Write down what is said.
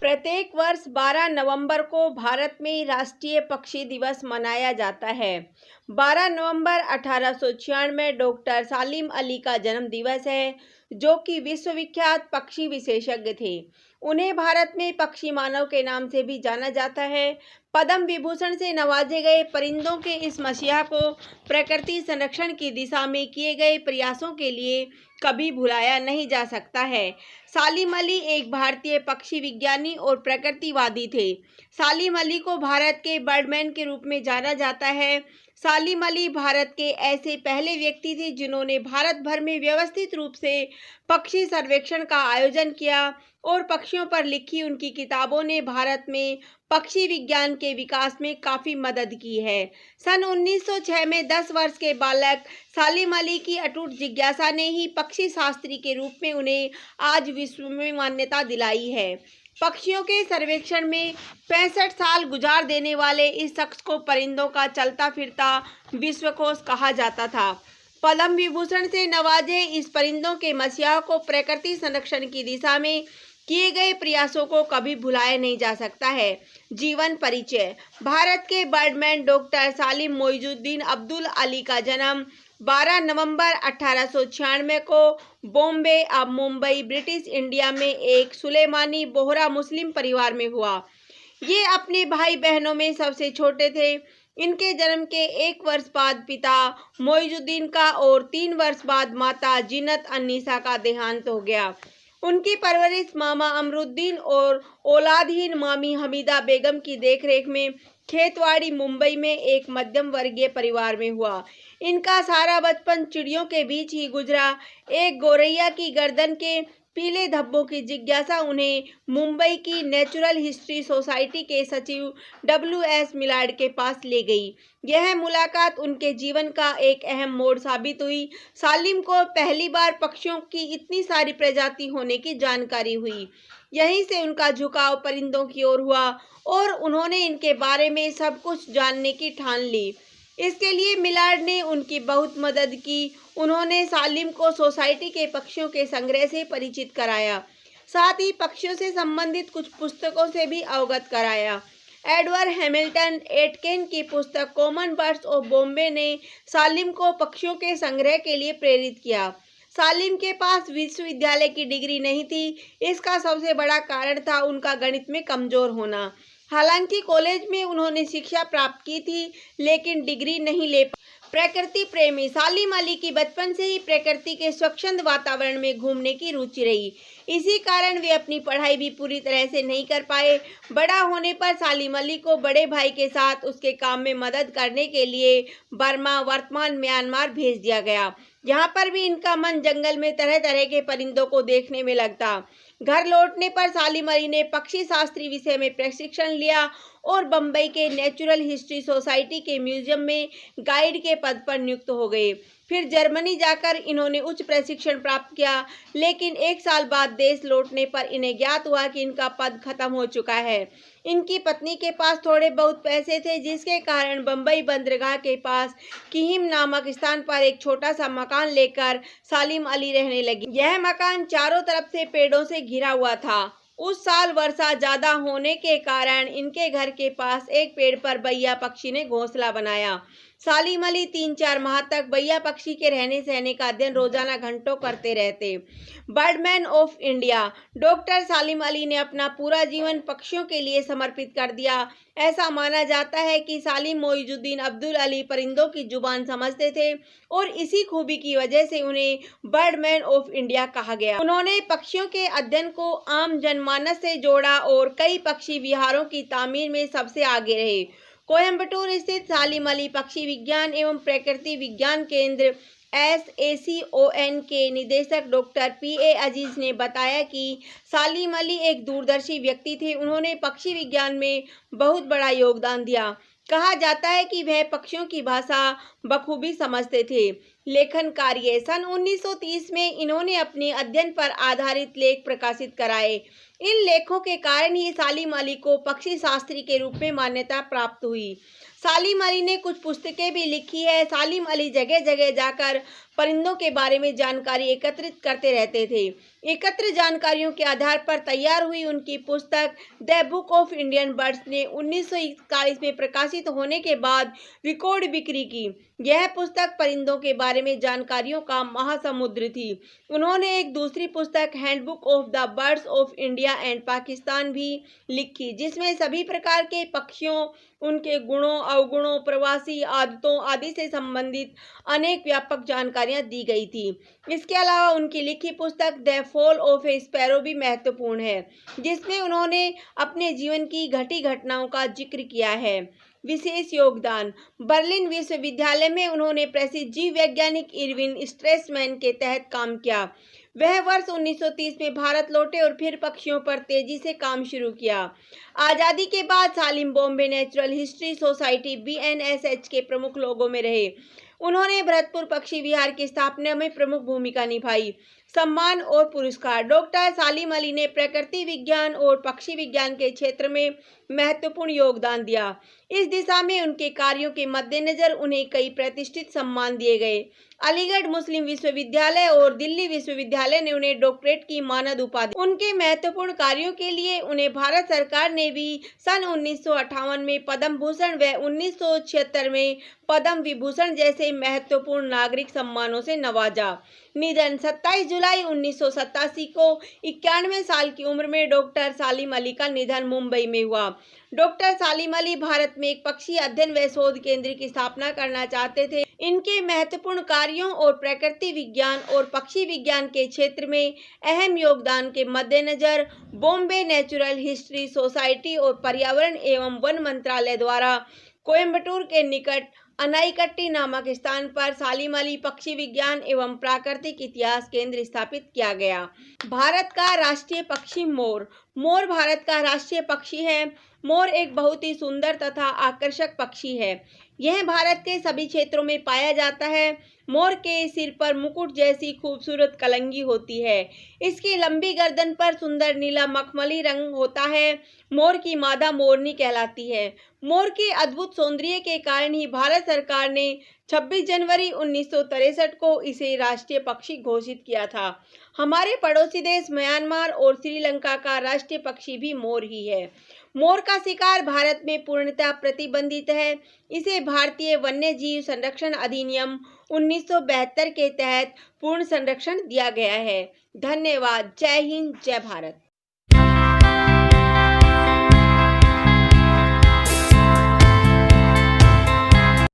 प्रत्येक वर्ष 12 नवंबर को भारत में राष्ट्रीय पक्षी दिवस मनाया जाता है। 12 नवंबर 1896 में डॉक्टर सालिम अली का जन्म दिवस है, जो कि विश्वविख्यात पक्षी विशेषज्ञ थे। उन्हें भारत में पक्षी मानव के नाम से भी जाना जाता है। पद्म विभूषण से नवाजे गए परिंदों के इस मसीहा को प्रकृति संरक्षण की दिशा में किए गए प्रयासों के लिए कभी भुलाया नहीं जा सकता है। सालिम अली एक भारतीय पक्षी विज्ञानी और प्रकृतिवादी थे। सालिम अली को भारत के बर्डमैन के रूप में जाना जाता है। सालिम अली भारत के ऐसे पहले व्यक्ति थे जिन्होंने भारत भर में व्यवस्थित रूप से पक्षी सर्वेक्षण का आयोजन किया और पक्षियों पर लिखी उनकी किताबों ने भारत में पक्षी विज्ञान के विकास में काफ़ी मदद की है। सन 1906 में 10 वर्ष के बालक सालिम अली की अटूट जिज्ञासा ने ही पक्षी शास्त्री के रूप में उन्हें आज विश्व में मान्यता दिलाई है। पक्षियों के सर्वेक्षण में 65 साल गुजार देने वाले इस शख्स को परिंदों का चलता फिरता विश्वकोश कहा जाता था। पद्म विभूषण से नवाजे इस परिंदों के मसीहा को प्रकृति संरक्षण की दिशा में किए गए प्रयासों को कभी भुलाया नहीं जा सकता है। जीवन परिचय। भारत के बर्डमैन डॉक्टर सालिम मोइजुद्दीन अब्दुल अली का जन्म 12 नवंबर 1896 को बॉम्बे अब मुंबई ब्रिटिश इंडिया में एक सुलेमानी बोहरा मुस्लिम परिवार में हुआ। ये अपने भाई बहनों में सबसे छोटे थे। इनके जन्म के 1 वर्ष बाद पिता मोइजुद्दीन का और 3 वर्ष बाद माता जीनत अन्निसा का देहांत हो गया। उनकी परवरिश मामा अमरुद्दीन और औलादहीन मामी हमीदा बेगम की देखरेख में खेतवाड़ी मुंबई में एक मध्यम वर्गीय परिवार में हुआ। इनका सारा बचपन चिड़ियों के बीच ही गुजरा। एक गौरैया की गर्दन के पीले धब्बों की जिज्ञासा उन्हें मुंबई की नेचुरल हिस्ट्री सोसाइटी के सचिव WS मिलाड के पास ले गई। यह मुलाकात उनके जीवन का एक अहम मोड़ साबित हुई। सालिम को पहली बार पक्षियों की इतनी सारी प्रजाति होने की जानकारी हुई। यहीं से उनका झुकाव परिंदों की ओर हुआ और उन्होंने इनके बारे में सब कुछ जानने की ठान ली। इसके लिए मिलाड ने उनकी बहुत मदद की। उन्होंने सालिम को सोसाइटी के पक्षियों के संग्रह से परिचित कराया, साथ ही पक्षियों से संबंधित कुछ पुस्तकों से भी अवगत कराया। एडवर्ड हैमिल्टन एटकेन की पुस्तक कॉमन बर्ड्स ऑफ बॉम्बे ने सालिम को पक्षियों के संग्रह के लिए प्रेरित किया। सालिम के पास विश्वविद्यालय की डिग्री नहीं थी। इसका सबसे बड़ा कारण था उनका गणित में कमजोर होना। हालांकि कॉलेज में उन्होंने शिक्षा प्राप्त की थी, लेकिन डिग्री नहीं ले पाए। प्रकृति प्रेमी। सालिम अली की बचपन से ही प्रकृति के स्वच्छंद वातावरण में घूमने की रुचि रही। इसी कारण वे अपनी पढ़ाई भी पूरी तरह से नहीं कर पाए। बड़ा होने पर सालिम अली को बड़े भाई के साथ उसके काम में मदद करने के लिए बर्मा वर्तमान म्यांमार भेज दिया गया। यहाँ पर भी इनका मन जंगल में तरह तरह के परिंदों को देखने में लगता। घर लौटने पर सालिम अली ने पक्षी शास्त्री विषय में प्रशिक्षण लिया और बम्बई के नेचुरल हिस्ट्री सोसाइटी के म्यूजियम में गाइड के पद पर नियुक्त हो गए। फिर जर्मनी जाकर इन्होंने उच्च प्रशिक्षण प्राप्त किया, लेकिन 1 साल बाद देश लौटने पर इन्हें ज्ञात हुआ कि इनका पद खत्म हो चुका है। इनकी पत्नी के पास थोड़े बहुत पैसे थे, जिसके कारण बम्बई बंदरगाह के पास किहिम नामक स्थान पर एक छोटा सा मकान लेकर सालिम अली रहने लगी। यह मकान चारों तरफ से पेड़ों से घिरा हुआ था। उस साल वर्षा ज्यादा होने के कारण इनके घर के पास एक पेड़ पर बैया पक्षी ने घोंसला बनाया। सालिम अली 3-4 माह तक बैया पक्षी के रहने सहने का अध्ययन रोजाना घंटों करते रहते। Birdman of India. डॉक्टर सालिम अली ने अपना पूरा जीवन पक्षियों के लिए समर्पित कर दिया। ऐसा माना जाता है कि सालिम मोइजुद्दीन अब्दुल अली परिंदों की जुबान समझते थे और इसी खूबी की वजह से उन्हें बर्डमैन ऑफ इंडिया कहा गया। उन्होंने पक्षियों के अध्ययन को आम जनमानस से जोड़ा और कई पक्षी विहारों की तामीर में सबसे आगे रहे। कोयम्बटूर स्थित सालिम अली पक्षी विज्ञान एवं प्रकृति विज्ञान केंद्र SACON के निदेशक डॉक्टर PA अजीज ने बताया कि सालिम अली एक दूरदर्शी व्यक्ति थे। उन्होंने पक्षी विज्ञान में बहुत बड़ा योगदान दिया। कहा जाता है कि वह पक्षियों की भाषा बखूबी समझते थे। लेखन कार्य। सन 1930 में इन्होंने अपने अध्ययन पर आधारित लेख प्रकाशित कराए। इन लेखों के कारण ही सालिम अली को पक्षी शास्त्री के रूप में मान्यता प्राप्त हुई। सालिम अली ने कुछ पुस्तकें भी लिखी है। सालिम अली जगह जगह जाकर परिंदों के बारे में जानकारी एकत्रित करते रहते थे। एकत्र जानकारियों के आधार पर तैयार हुई उनकी पुस्तक the book of Indian birds ने 1941 में प्रकाशित होने के बाद रिकॉर्ड बिक्री की। यह पुस्तक परिंदों के बारे में जानकारियों का महासमुद्र थी। उन्होंने एक दूसरी पुस्तक handbook of the birds of India and Pakistan भी लिखी, जिसमें सभी प्रकार के पक्षियों, उनके गुणों, अवगुणों, प्रवासी आदतों आदि से संबंधित अनेक व्यापक जानकारियां दी गई थी। इसके अलावा उनकी लिखी पुस्तक the fall of A sparrow भी महत्वपूर्ण है, जिसमें उन्होंने अपने जीवन की घटी घटनाओं का जिक्र किया है। विशेष योगदान। बर्लिन विश्वविद्यालय में उन्होंने प्रसिद्ध जीव वैज्ञानिक इरविन स्ट्रेसमैन के तहत काम किया। वह वर्ष 1930 में भारत लौटे और फिर पक्षियों पर तेजी से काम शुरू किया। आज़ादी के बाद Salim Bombay Natural History Society BNSH के प्रमुख लोगों में रहे। उन्होंने भरतपुर पक्षी विहार की स्थापना में प्रमुख भूमिका निभाई। सम्मान और पुरस्कार। डॉक्टर सालिम अली ने प्रकृति विज्ञान और पक्षी विज्ञान के क्षेत्र में महत्वपूर्ण योगदान दिया। इस दिशा में उनके कार्यों के मद्देनजर उन्हें कई प्रतिष्ठित सम्मान दिए गए। अलीगढ़ मुस्लिम विश्वविद्यालय और दिल्ली विश्वविद्यालय ने उन्हें डॉक्टरेट की मानद उपाधि। उनके महत्वपूर्ण कार्यों के लिए उन्हें भारत सरकार ने भी सन 1958 में पद्म भूषण व 1976 में पद्म विभूषण जैसे महत्वपूर्ण नागरिक सम्मानों से नवाजा। निधन। 27 जुलाई 1987 को 91 साल की उम्र में डॉक्टर सालिम अली का निधन मुंबई में हुआ। डॉक्टर सालिम अली भारत में एक पक्षी अध्ययन व शोध केंद्र की स्थापना करना चाहते थे। इनके महत्वपूर्ण कार्यों और प्रकृति विज्ञान और पक्षी विज्ञान के क्षेत्र में अहम योगदान के मद्देनजर बॉम्बे नेचुरल हिस्ट्री सोसाइटी और पर्यावरण एवं वन मंत्रालय द्वारा कोयम्बटूर के निकट अनाईकट्टी नामक स्थान पर सालिम अली पक्षी विज्ञान एवं प्राकृतिक इतिहास केंद्र स्थापित किया गया। भारत का राष्ट्रीय पक्षी मोर। मोर भारत का राष्ट्रीय पक्षी है। मोर एक बहुत ही सुंदर तथा आकर्षक पक्षी है। यह भारत के सभी क्षेत्रों में पाया जाता है। मोर के सिर पर मुकुट जैसी खूबसूरत कलंगी होती है। इसकी लंबी गर्दन पर सुंदर नीला मखमली रंग होता है। मोर की मादा मोरनी कहलाती है। मोर के अद्भुत सौंदर्य के कारण ही भारत सरकार ने 26 जनवरी 1963 को इसे राष्ट्रीय पक्षी घोषित किया था। हमारे पड़ोसी देश म्यांमार और श्रीलंका का राष्ट्रीय पक्षी भी मोर ही है। मोर का शिकार भारत में पूर्णतः प्रतिबंधित है। इसे भारतीय वन्य जीव संरक्षण अधिनियम 1972 के तहत पूर्ण संरक्षण दिया गया है। धन्यवाद। जय हिंद, जय भारत।